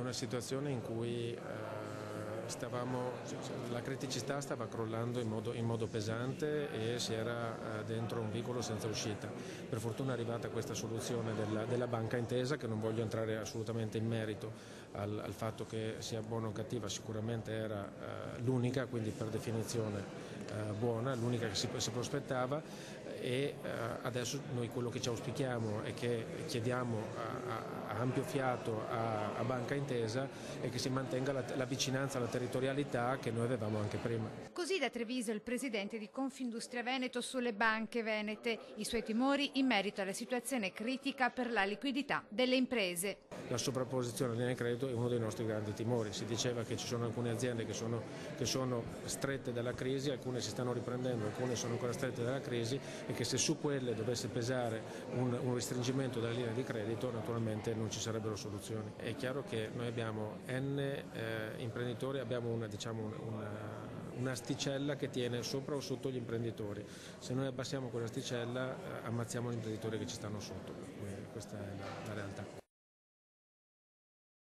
una situazione in cui la criticità stava crollando in modo pesante e si era dentro un vicolo senza uscita. Per fortuna è arrivata questa soluzione della banca intesa, che non voglio entrare assolutamente in merito al fatto che sia buona o cattiva, sicuramente era l'unica, quindi per definizione buona, l'unica che si prospettava, e adesso noi quello che ci auspichiamo e che chiediamo a ampio fiato a banca intesa è che si mantenga la vicinanza alla territorialità che noi avevamo anche prima. Così da Treviso il presidente di Confindustria Veneto sulle banche venete, i suoi timori in merito alla situazione critica per la liquidità delle imprese. La sovrapposizione delle linee credito è uno dei nostri grandi timori. Si diceva che ci sono alcune aziende che sono strette dalla crisi, alcune si stanno riprendendo, alcune sono ancora strette dalla crisi, e che se su quelle dovesse pesare un restringimento della linea di credito naturalmente non ci sarebbero soluzioni. È chiaro che noi abbiamo imprenditori, abbiamo un'asticella che tiene sopra o sotto gli imprenditori. Se noi abbassiamo quell'asticella ammazziamo gli imprenditori che ci stanno sotto, questa è la realtà.